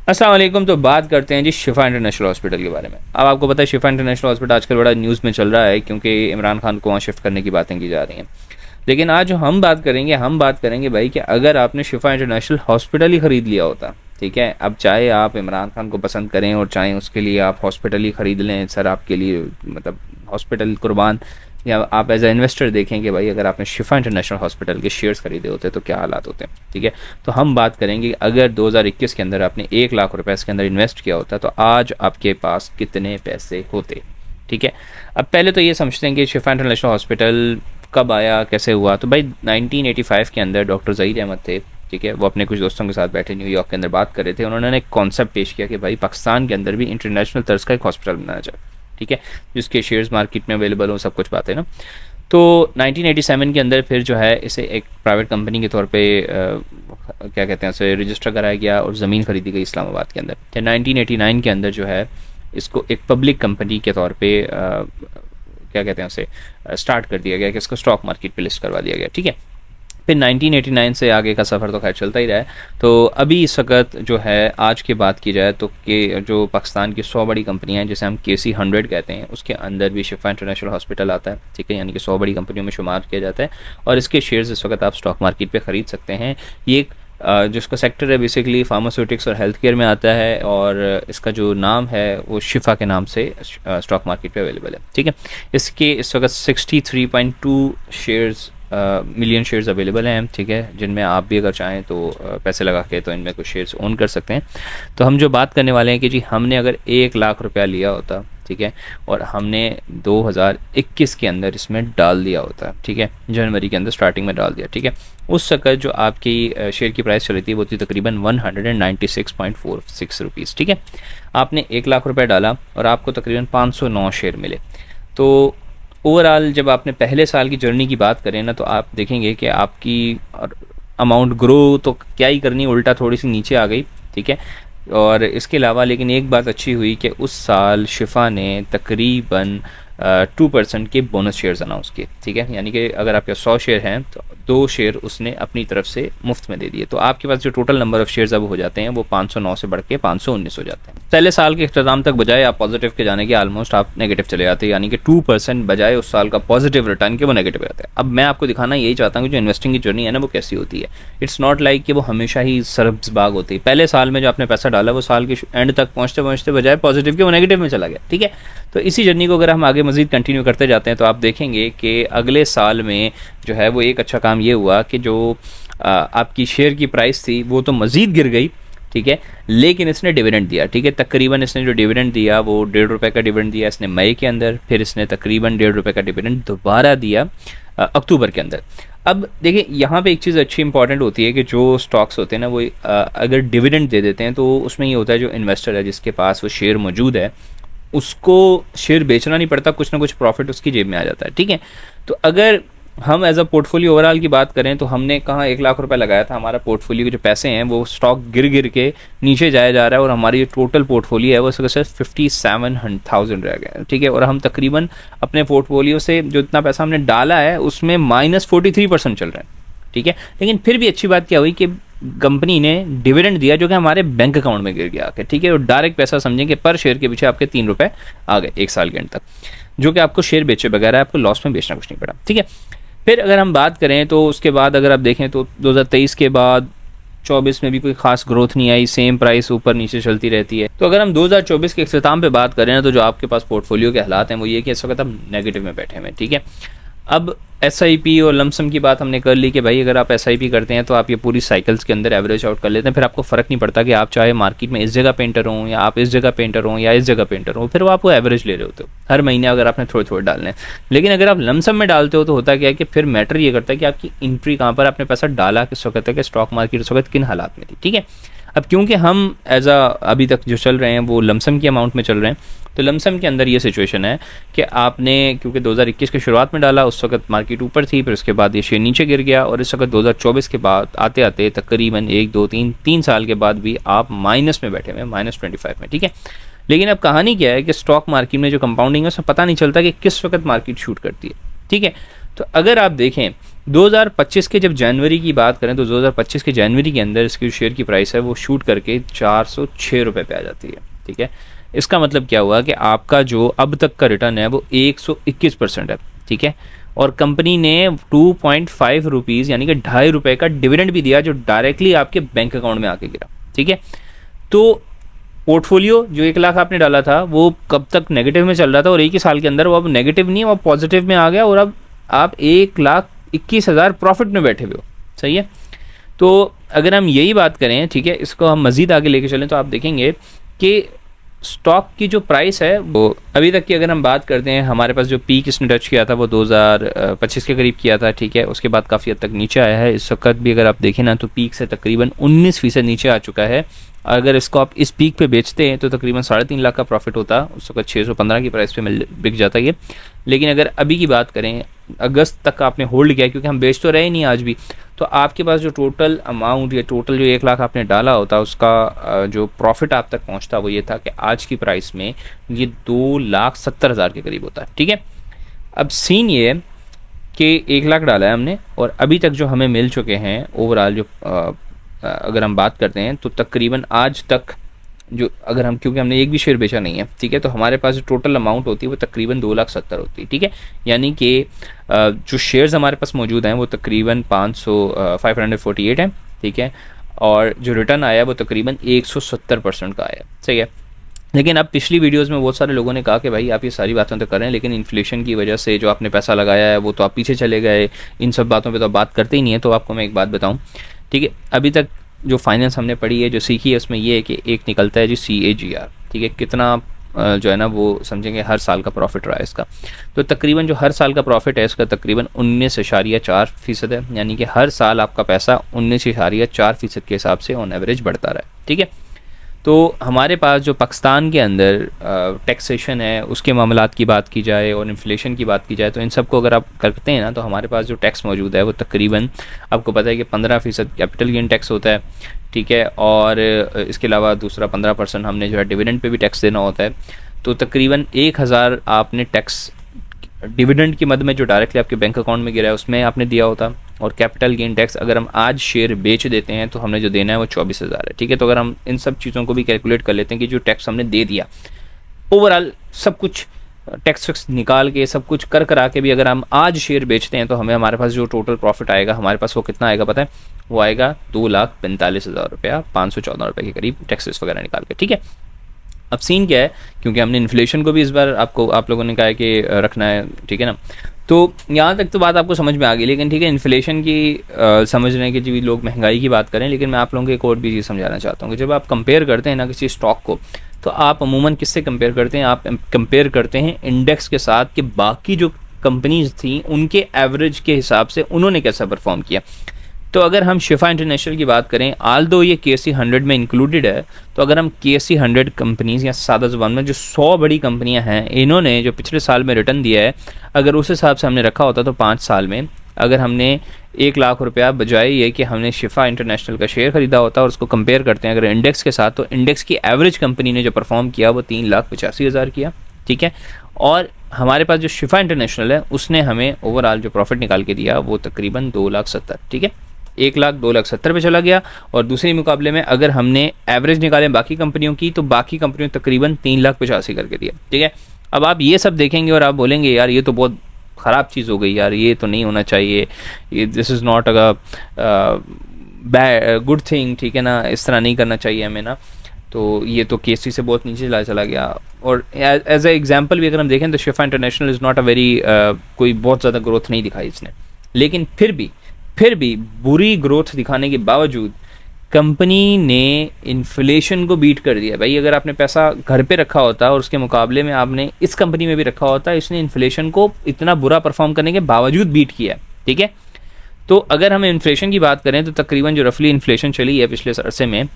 अस्सलाम वालेकुम। तो बात करते हैं जी शिफा इंटरनेशनल हॉस्पिटल के बारे में। अब आपको पता है शिफा इंटरनेशनल हॉस्पिटल आजकल बड़ा न्यूज़ में चल रहा है क्योंकि इमरान खान को वहाँ शिफ्ट करने की बातें की जा रही हैं। लेकिन आज जो हम बात करेंगे भाई कि अगर आपने शिफा इंटरनेशनल हॉस्पिटल ही ख़रीद लिया होता, ठीक है, अब चाहे आप इमरान खान को पसंद करें और चाहे उसके लिए आप हॉस्पिटल ही ख़रीद लें, सर आपके लिए मतलब हॉस्पिटल कुर्बान, या आप एज ए इन्वेस्टर देखें कि भाई अगर आपने शिफा इंटरनेशनल हॉस्पिटल के शेयर्स खरीदे होते तो क्या हालात होते हैं। ठीक है, तो हम बात करेंगे अगर 2021 के अंदर आपने 1 लाख रुपए इसके अंदर इन्वेस्ट किया होता तो आज आपके पास कितने पैसे होते। ठीक है, अब पहले तो ये समझते हैं कि शिफा इंटरनेशनल हॉस्पिटल कब आया, कैसे हुआ। तो भाई 1985 के अंदर डॉक्टर ज़हीर अहमद थे, ठीक है, वो अपने कुछ दोस्तों के साथ बैठे न्यूयॉर्क के अंदर बात कर रहे थे। उन्होंने एक कॉन्सेप्ट पेश किया कि भाई पाकिस्तान के अंदर भी इंटरनेशनल तर्ज का एक हॉस्पिटल बनाना चाहिए, ठीक है, जिसके शेयर्स मार्केट में अवेलेबल हो, सब कुछ बातें ना। तो 1987 के अंदर फिर जो है इसे एक प्राइवेट कंपनी के तौर पे क्या कहते हैं उसे रजिस्टर कराया गया और ज़मीन खरीदी गई इस्लामाबाद के अंदर। फिर 1989 के अंदर जो है इसको एक पब्लिक कंपनी के तौर पे क्या कहते हैं उसे स्टार्ट कर दिया गया कि इसको स्टॉक मार्केट पे लिस्ट करवा दिया गया। ठीक है, फिर 1989 से आगे का सफ़र तो खैर चलता ही रहा है। तो अभी इस वक्त जो है आज की बात की जाए तो कि जो पाकिस्तान की 100 बड़ी कंपनियां हैं जिसे हम KC 100 कहते हैं, उसके अंदर भी शिफा इंटरनेशनल हॉस्पिटल आता है। ठीक है, यानी कि 100 बड़ी कंपनियों में शुमार किया जाता है और इसके शेयर्स इस वक्त आप स्टॉक मार्केट पर ख़रीद सकते हैं। ये एक जिसका सेक्टर है बेसिकली फार्मास्यूटिक्स और हेल्थ केयर में आता है और इसका जो नाम है वो शिफा के नाम से स्टॉक मार्केट पे अवेलेबल है। ठीक है, इसके इस वक्त 63.2 शेयर्स मिलियन शेयर्स अवेलेबल हैं। ठीक है, जिनमें आप भी अगर चाहें तो पैसे लगा के तो इनमें कुछ शेयर्स ओन कर सकते हैं। तो हम जो बात करने वाले हैं कि जी हमने अगर 1 लाख रुपया लिया होता, ठीक है, और हमने 2021 के अंदर इसमें डाल दिया होता, ठीक है, जनवरी के अंदर स्टार्टिंग में डाल दिया, ठीक है, उस वक्त जो आपकी शेयर की प्राइस चली थी वो थी तकरीबन 196.46 रुपीज़। ठीक है, आपने 1 लाख रुपए डाला और आपको तकरीबन 509 शेयर मिले। तो ओवरऑल जब आपने पहले साल की जर्नी की बात करें ना तो आप देखेंगे कि आपकी अमाउंट ग्रो तो क्या ही करनी, उल्टा थोड़ी सी नीचे आ गई। ठीक है, और इसके अलावा लेकिन एक बात अच्छी हुई कि उस साल शिफा ने तकरीबन 2% के बोनस शेयर्स अनाउंस किए। ठीक है, यानी कि अगर आपके 100 शेयर हैं तो 2 शेयर उसने अपनी तरफ से मुफ्त में दे दिए। तो आपके पास जो टोटल नंबर ऑफ शेयर्स अब हो जाते हैं वो 509 से बढ़ के 519 हो जाते हैं। पहले साल के अख्ताम तक बजाय आप पॉजिटिव के जाने के ऑलमोस्ट आप नेगेटिव चले जाते हैं, यानी कि 2% बजाय उस साल का पॉजिटिव रिटर्न के वो नेगेटिव रहता है। अब मैं आपको दिखाना यही चाहता हूँ कि जो इन्वेस्टिंग की जर्नी है ना वो कैसी होती है। इट्स नॉट लाइक कि वो हमेशा ही सरब्स बाग होती है। पहले साल में जो आपने पैसा डाला वो साल के एंड तक पहुँचते पहुँचते बजाय पॉजिटिव के वो नेगेटिव में चला गया। ठीक है, तो इसी जर्नी को अगर हम आगे मजीद कंटिन्यू करते जाते हैं तो आप देखेंगे कि अगले साल में जो है वो एक अच्छा काम ये हुआ कि जो आपकी शेयर की प्राइस थी वो तो मज़ीद गिर गई। ठीक है, लेकिन इसने डिविडेंड दिया। ठीक है, तकरीबन इसने जो डिविडेंड दिया वो 1.5 रुपये का डिविडेंड दिया इसने मई के अंदर, फिर इसने तकरीबन 1.5 रुपये का डिविडेंड दोबारा दिया अक्टूबर के अंदर। अब देखिए यहाँ पे एक चीज़ अच्छी इंपॉर्टेंट होती है कि जो स्टॉक्स होते हैं ना वो अगर डिविडेंड दे देते हैं तो उसमें ये होता है जो इन्वेस्टर है जिसके पास वो शेयर मौजूद है उसको शेयर बेचना नहीं पड़ता, कुछ ना कुछ प्रॉफिट उसकी जेब में आ जाता है। ठीक है, तो अगर हम एज अ पोर्टफोलियो ओवरऑल की बात करें तो हमने कहाँ 1 लाख रुपए लगाया था, हमारा पोर्टफोलियो के जो पैसे हैं वो स्टॉक गिर के नीचे जाया जा रहा है और हमारी जो टोटल पोर्टफोलियो है वो सिर्फ 57,000 रह गया। ठीक है, और हम तकरीबन अपने पोर्टफोलियो से जो इतना पैसा हमने डाला है उसमें -43% चल रहा है। ठीक है, लेकिन फिर भी अच्छी बात क्या हुई कि कंपनी ने डिविडेंड दिया जो कि हमारे बैंक अकाउंट में गिर गया आके। ठीक है, और डायरेक्ट पैसा समझें कि पर शेयर के पीछे आपके 3 रुपये आ गए 1 साल के एंड तक, जो कि आपको शेयर बेचे बगैर आपको लॉस में बेचना कुछ नहीं पड़ा। ठीक है, फिर अगर हम बात करें तो उसके बाद अगर आप देखें तो 2023 के बाद 24 में भी कोई खास ग्रोथ नहीं आई, सेम प्राइस ऊपर नीचे चलती रहती है। तो अगर हम 2024 के अख्ताम पे बात करें तो जो आपके पास पोर्टफोलियो के हालात हैं वो ये कि इस वक्त आप नेगेटिव में बैठे हुए हैं। ठीक है, अब SIP और लमसम की बात हमने कर ली कि भाई अगर आप SIP करते हैं तो आप ये पूरी साइकिल्स के अंदर एवरेज आउट कर लेते हैं, फिर आपको फ़र्क नहीं पड़ता कि आप चाहे मार्केट में इस जगह पे एंटर हों या आप इस जगह पे एंटर हों या इस जगह पे एंटर हों, फिर वो आपको एवरेज ले रहे होते हो हर महीने अगर आपने थोड़े थोड़े डालने हैं। लेकिन अगर आप लमसम में डालते हो तो होता क्या है कि फिर मैटर ये करता है कि आपकी एंट्री कहाँ पर, आपने पैसा डाला किस वक्त है, कि स्टॉक मार्केट उस वक्त किन हालात में थी। ठीक है, अब क्योंकि हम एज अभी तक जो चल रहे हैं वो लमसम की अमाउंट में चल रहे हैं, तो लमसम के अंदर ये सिचुएशन है कि आपने क्योंकि 2021 की शुरुआत में डाला उस वक्त मार्केट ऊपर थी, फिर उसके बाद ये शेयर नीचे गिर गया और इस वक्त 2024 के बाद आते आते तकरीबन 1 2 3 साल के बाद भी आप माइनस में बैठे हुए हैं, -25 में। ठीक है, लेकिन अब कहानी क्या है कि स्टॉक मार्केट में जो कंपाउंडिंग है उसमें पता नहीं चलता कि किस वक्त मार्केट शूट करती है। ठीक है, तो अगर आप देखें 2025 के जब जनवरी की बात करें तो 2025 के जनवरी के अंदर इसकी शेयर की प्राइस है वो शूट करके 406 रुपये पे आ जाती है। ठीक है, इसका मतलब क्या हुआ कि आपका जो अब तक का रिटर्न है वो 121% है। ठीक है, और कंपनी ने 2.5 रुपीज़ यानी कि 2.5 रुपये का डिविडेंड भी दिया जो डायरेक्टली आपके बैंक अकाउंट में आके गिरा। ठीक है, तो पोर्टफोलियो जो 1 लाख आपने डाला था वो कब तक नेगेटिव में चल रहा था और एक ही साल के अंदर वो अब नेगेटिव नहीं है, वो पॉजिटिव में आ गया और अब आप 1,21,000 प्रॉफिट में बैठे हुए हो। सही है, तो अगर हम यही बात करें, ठीक है, इसको हम मज़ीद आगे लेके चलें तो आप देखेंगे कि स्टॉक की जो प्राइस है वो अभी तक की अगर हम बात करते हैं, हमारे पास जो पीक इसने टच किया था वो 2025 के करीब किया था। ठीक है, उसके बाद काफ़ी हद तक नीचे आया है। इस वक्त भी अगर आप देखें ना तो पीक से तकरीबन 19% नीचे आ चुका है। अगर इसको आप इस पीक पे बेचते हैं तो तकरीबन 3.5 लाख का प्रॉफिट होता, उस वक्त 615 की प्राइस पे बिक जाता ये। लेकिन अगर अभी की बात करें, अगस्त तक आपने होल्ड किया क्योंकि हम बेच तो रहे ही नहीं आज भी, तो आपके पास जो टोटल अमाउंट या टोटल जो 1 लाख आपने डाला होता उसका जो प्रॉफिट आप तक पहुंचता वो ये था कि आज की प्राइस में ये 2,70,000 के करीब होता है। ठीक है, अब सीन ये है कि 1 लाख डाला है हमने और अभी तक जो हमें मिल चुके हैं ओवरऑल जो अगर हम बात करते हैं तो तकरीबन आज तक जो अगर हम, क्योंकि हमने एक भी शेयर बेचा नहीं है, ठीक है, तो हमारे पास जो टोटल अमाउंट होती है वो तकरीबन 2,70,000 होती है। ठीक है, यानी कि जो शेयर्स हमारे पास मौजूद हैं वो तकरीबन 548 हैं। ठीक है, और जो रिटर्न आया वो तकरीबन 170% का आया। सही है, लेकिन अब पिछली वीडियोस में बहुत सारे लोगों ने कहा कि भाई आप ये सारी बातें तो कर रहे हैं लेकिन इन्फ्लेशन की वजह से जो आपने पैसा लगाया है वो तो आप पीछे चले गए, इन सब बातों पे तो आप बात करते ही नहीं है। तो आपको मैं एक बात बताऊं, ठीक है, अभी तक जो फाइनेंस हमने पढ़ी है, जो सीखी है, उसमें ये है कि एक निकलता है जो CAGR। ठीक है, कितना जो है ना वो समझेंगे हर साल का प्रॉफिट रहा है इसका, तो तकरीबन जो हर साल का प्रॉफिट है इसका तकरीबन 19.4% है, यानी कि हर साल आपका पैसा 19.4% के हिसाब से ऑन एवरेज बढ़ता रहा है। ठीक है, तो हमारे पास जो पाकिस्तान के अंदर टैक्सेशन है उसके मामलात की बात की जाए और इन्फ्लेशन की बात की जाए तो इन सब को अगर आप करते हैं ना तो हमारे पास जो टैक्स मौजूद है वो तकरीबन आपको पता है कि 15% कैपिटल गेन टैक्स होता है। ठीक है, और इसके अलावा दूसरा 15% हमने जो है डिविडेंड पे भी टैक्स देना होता है। तो तकरीबन 1,000 आपने टैक्स डिविडेंड की मद में जो डायरेक्टली आपके बैंक अकाउंट में गिरा है उसमें आपने दिया होता, और कैपिटल गेन टैक्स अगर हम आज शेयर बेच देते हैं तो हमने जो देना है वो 24,000 है। ठीक है, तो अगर हम इन सब चीज़ों को भी कैलकुलेट कर लेते हैं कि जो टैक्स हमने दे दिया ओवरऑल सब कुछ टैक्स निकाल के सब कुछ कर करा के भी अगर हम आज शेयर बेचते हैं तो हमें हमारे पास जो टोटल प्रॉफिट आएगा हमारे पास वो कितना आएगा पता है, वो आएगा 2,45,000 रुपया, 514 रुपये के करीब टैक्सेस वगैरह निकाल के। ठीक है, अब सीन क्या है, क्योंकि हमने इन्फ्लेशन को भी इस बार आप लोगों ने कहा है कि रखना है, ठीक है ना, तो यहाँ तक तो बात आपको समझ में आ गई। लेकिन ठीक है, इन्फ्लेशन की समझने के भी लोग महंगाई की बात करें, लेकिन मैं आप लोगों को एक और भी चीज़ समझाना चाहता हूँ कि जब आप कंपेयर करते हैं ना किसी स्टॉक को, तो आप अमूमन किससे कंपेयर करते हैं, आप कंपेयर करते हैं इंडेक्स के साथ कि बाकी जो कंपनीज थी उनके एवरेज के हिसाब से उन्होंने कैसा परफॉर्म किया। तो अगर हम शिफा इंटरनेशनल की बात करें, आल दो ये KSE 100 में इंक्लूडेड है, तो अगर हम KSE 100 कंपनीज या सादा ज़ुबान में जो 100 बड़ी कंपनियां हैं इन्होंने जो पिछले साल में रिटर्न दिया है, अगर उस हिसाब से हमने रखा होता तो 5 साल में अगर हमने 1 लाख रुपया बजाय ये कि हमने शिफा इंटरनेशनल का शेयर खरीदा होता और उसको कंपेयर करते हैं अगर इंडेक्स के साथ, तो इंडेक्स की एवरेज कंपनी ने जो परफॉर्म किया वो 3,85,000 किया। ठीक है, और हमारे पास जो शिफा इंटरनेशनल है उसने हमें ओवरऑल जो प्रॉफिट निकाल के दिया वो तकरीबन 2,70,000। ठीक है, 1,02,70,000 पे चला गया। और दूसरे मुकाबले में अगर हमने एवरेज निकाले बाकी कंपनियों की तो बाकी कंपनियों तकरीबन 3,85,000 करके दिया। ठीक है, अब आप ये सब देखेंगे और आप बोलेंगे यार ये तो बहुत ख़राब चीज़ हो गई यार, ये तो नहीं होना चाहिए, ये this is not a good thing. ठीक है ना, इस तरह नहीं करना चाहिए हमें ना, तो ये तो KSE से बहुत नीचे चला गया। और एज ए एग्जाम्पल भी अगर हम देखें तो शिफा international is not a very कोई बहुत ज़्यादा ग्रोथ नहीं दिखाई इसने, लेकिन फिर भी बुरी ग्रोथ दिखाने के बावजूद कंपनी ने इन्फ्लेशन को बीट कर दिया। भाई अगर आपने पैसा घर पे रखा होता और उसके मुकाबले में आपने इस कंपनी में भी रखा होता, इसने इन्फ्लेशन को इतना बुरा परफॉर्म करने के बावजूद बीट किया। ठीक है, तो अगर हम इन्फ्लेशन की बात करें तो तकरीबन जो रफली इन्फ्लेशन चली है पिछले अरसे में,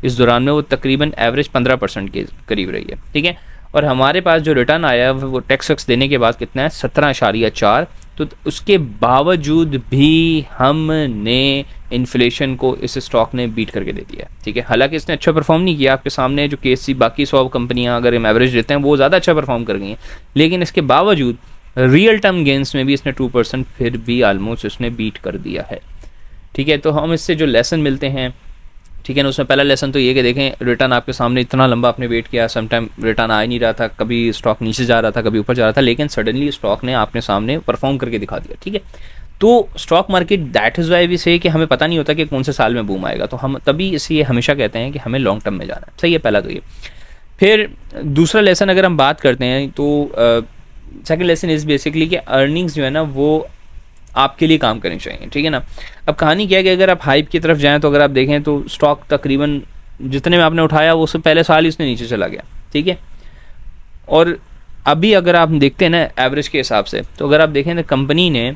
इस दौरान में वो तकरीबन एवरेज 15% के करीब रही है। ठीक है, और हमारे पास जो रिटर्न आया वो टैक्स वैक्स देने के बाद कितना है, 17.4। तो उसके बावजूद भी हमने इन्फ्लेशन को इस स्टॉक ने बीट करके दे दिया। ठीक है, हालांकि इसने अच्छा परफॉर्म नहीं किया, आपके सामने जो KSE बाकी 100 कंपनियां अगर हम एवरेज देते हैं वो ज़्यादा अच्छा परफॉर्म कर गई हैं, लेकिन इसके बावजूद रियल टर्म गेंस में भी इसने 2% फिर भी ऑलमोस्ट इसने बीट कर दिया है। ठीक है, तो हम इससे जो लेसन मिलते हैं, ठीक है ना, उसमें पहला लेसन तो ये कि देखें रिटर्न आपके सामने इतना लंबा आपने वेट किया, समटाइम रिटर्न आ ही नहीं रहा था, कभी स्टॉक नीचे जा रहा था, कभी ऊपर जा रहा था, लेकिन सडनली स्टॉक ने आपने सामने परफॉर्म करके दिखा दिया। ठीक है, तो stock market that is why we से कि हमें पता नहीं होता कि कौन से साल में बूम आएगा, तो हम तभी इसलिए हमेशा कहते हैं कि हमें लॉन्ग टर्म में जाना है। सही है, पहला तो ये। फिर दूसरा लेसन अगर हम बात करते हैं तो सेकंड लेसन इज़ बेसिकली कि अर्निंग्स जो है ना वो आपके लिए काम करनी चाहिए। ठीक है ना, अब कहानी क्या है कि अगर आप हाइप की तरफ जाएं तो अगर आप देखें तो स्टॉक तकरीबन जितने में आपने उठाया वो उससे पहले साल ही उसने नीचे चला गया। ठीक है, और अभी अगर आप देखते हैं ना एवरेज के हिसाब से, तो अगर आप देखें तो कंपनी ने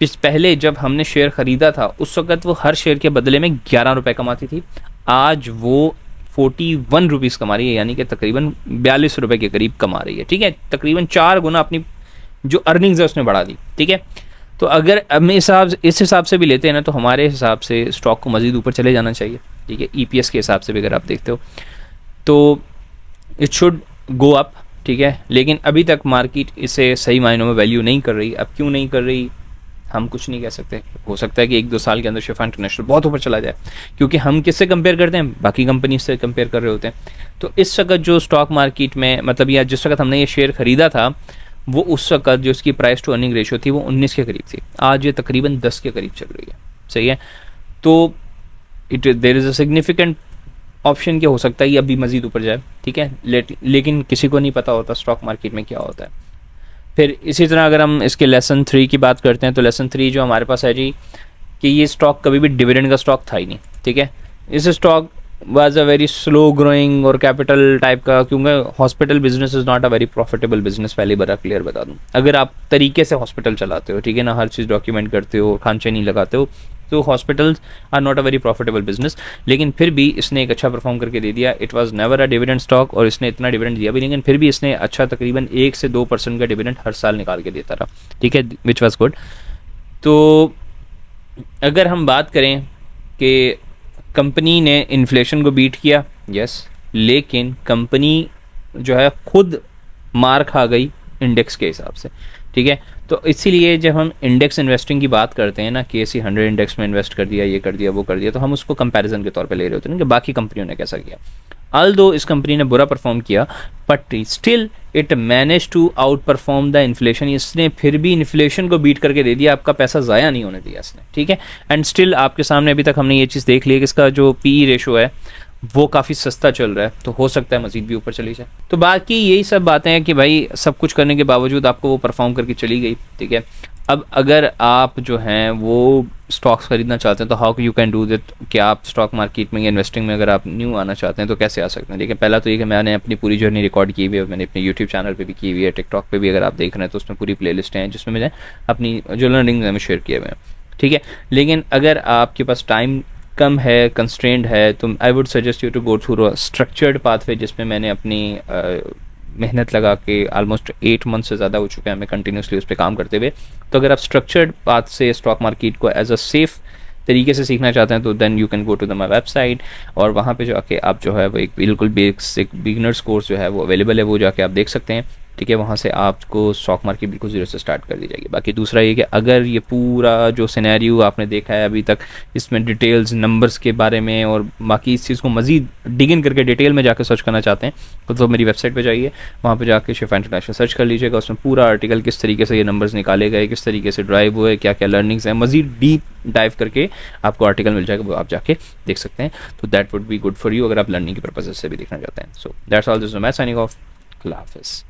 पहले जब हमने शेयर ख़रीदा था उस वक़्त वो हर शेयर के बदले में 11 रुपये कमाती थी, आज वो 41 रुपीज़ कमा रही है, यानी कि तकरीबन 42 रुपये के करीब कमा रही है। ठीक है, तकरीबन 4 गुना अपनी जो अर्निंग्स है उसने बढ़ा दी। ठीक है, तो अगर अब इस हिसाब से भी लेते हैं ना तो हमारे हिसाब से स्टॉक को मज़ीद ऊपर चले जाना चाहिए। ठीक है, EPS के हिसाब से भी अगर आप देखते हो तो इट शुड गो अप। ठीक है, लेकिन अभी तक मार्केट इसे सही मायनों में वैल्यू नहीं कर रही। अब क्यों नहीं कर रही हम कुछ नहीं कह सकते, हो सकता है कि 1-2 साल के अंदर शिफा इंटरनेशनल बहुत ऊपर चला जाए, क्योंकि हम किससे कंपेयर करते हैं, बाकी कंपनी से कंपेयर कर रहे होते हैं। तो इस वक्त जो स्टॉक मार्केट में मतलब या जिस वक्त हमने ये शेयर ख़रीदा था वो उस वक्त जो उसकी प्राइस टू अर्निंग रेशियो थी वो 19 के करीब थी, आज ये तकरीबन 10 के करीब चल रही है। सही है, तो there is a significant option कि हो सकता है ये अभी मज़ीद ऊपर जाए। ठीक है, लेकिन किसी को नहीं पता होता स्टॉक मार्केट में क्या होता है। फिर इसी तरह अगर हम इसके लेसन 3 की बात करते हैं तो लेसन 3 जो हमारे पास है जी कि ये स्टॉक कभी भी डिविडेंड का स्टॉक था ही नहीं। ठीक है, इस stock was a very slow growing और कैपिटल टाइप का, क्योंकि hospital business is not a very profitable business, पहले बड़ा क्लियर बता दूं। अगर आप तरीके से हॉस्पिटल चलाते हो, ठीक है ना, हर चीज़ डॉक्यूमेंट करते हो, खांचे नहीं लगाते हो, तो hospitals are not a very profitable business. लेकिन फिर भी इसने एक अच्छा परफॉर्म करके दे दिया। It was never a dividend stock और इसने इतना डिविडेंड दिया भी, लेकिन फिर भी इसने अच्छा तकरीबन 1 से 2% का डिविडेंड हर साल निकाल के देता रहा। ठीक है, विच वाज गुड। तो अगर हम बात करें कि कंपनी ने इन्फ्लेशन को बीट किया, यस, लेकिन कंपनी जो है खुद मार खा गई इंडेक्स के हिसाब से। ठीक है, तो इसीलिए जब हम इंडेक्स इन्वेस्टिंग की बात करते हैं ना कि KSE 100 इंडेक्स में इन्वेस्ट कर दिया, ये कर दिया, वो कर दिया, तो हम उसको कंपैरिजन के तौर पे ले रहे होते हैं कि बाकी कंपनियों ने कैसा किया। although इस कंपनी ने बुरा परफॉर्म किया but still it manage to outperform the inflation. इसने फिर भी इन्फ्लेशन को बीट करके दे दिया, आपका पैसा ज़ाया नहीं होने दिया इसने। ठीक है, एंड स्टिल आपके सामने अभी तक हमने ये चीज़ देख ली कि इसका जो PE रेशो है वो काफ़ी सस्ता चल रहा है, तो हो सकता है मज़ीद भी ऊपर चली जाए। तो बाकी यही सब बातें हैं कि भाई सब कुछ करने के बावजूद आपको वो परफॉर्म करके चली गई। ठीक है, अब अगर आप जो हैं वो स्टॉक्स खरीदना चाहते हैं तो how you can do that, कि आप स्टॉक मार्केट में या इन्वेस्टिंग में अगर आप न्यू आना चाहते हैं तो कैसे आ सकते हैं। देखिए, पहला तो ये कि मैंने अपनी पूरी जर्नी रिकॉर्ड की हुई है, मैंने अपने यूट्यूब चैनल पे भी की हुई है, टिकटॉक पे भी अगर आप देख रहे हैं तो उसमें पूरी प्लेलिस्ट हैं जिसमें मैंने अपनी जो लर्निंग में शेयर किए हुए हैं। ठीक है, लेकिन अगर आपके पास टाइम कम है, कंस्ट्रेंड है, तो I would suggest you to go through a structured pathway, जिसमें मैंने अपनी मेहनत लगा के ऑलमोस्ट 8 मंथ से ज़्यादा हो चुके हैं हमें कंटिन्यूसली उस पर काम करते हुए। तो अगर आप स्ट्रक्चर्ड पाथ से स्टॉक मार्केट को एज अ सेफ तरीके से सीखना चाहते हैं तो then you can go to the my website, और वहाँ पे जाके आप जो है वो एक बिल्कुल बेसिक बिगिनर्स कोर्स जो है वो अवेलेबल है, वो जाके आप देख सकते हैं। ठीक है, वहाँ से आपको स्टॉक मार्केट बिल्कुल जीरो से स्टार्ट कर दी जाएगी। बाकी दूसरा ये कि अगर ये पूरा जो सिनेरियो आपने देखा है अभी तक, इसमें डिटेल्स नंबर्स के बारे में और बाकी इस चीज़ को मज़ीद डिग इन करके डिटेल में जाकर सर्च करना चाहते हैं तो मेरी वेबसाइट पे जाइए, वहाँ पे जाके शिफा इंटरनेशनल सर्च कर लीजिएगा। उसमें पूरा आर्टिकल किस तरीके से ये नंबर्स निकाले गए, किस तरीके से ड्राइव हुए, क्या क्या लर्निंग्स हैं, मज़ीद डीप डाइव करके आपको आर्टिकल मिल जाएगा, वो आप जाके देख सकते हैं। तो that would be good for you अगर आप लर्निंग के पर्पज से भी देखना चाहते हैं। So that's all, this is मैं साइनिंग ऑफ। अल्लाह हाफिज़।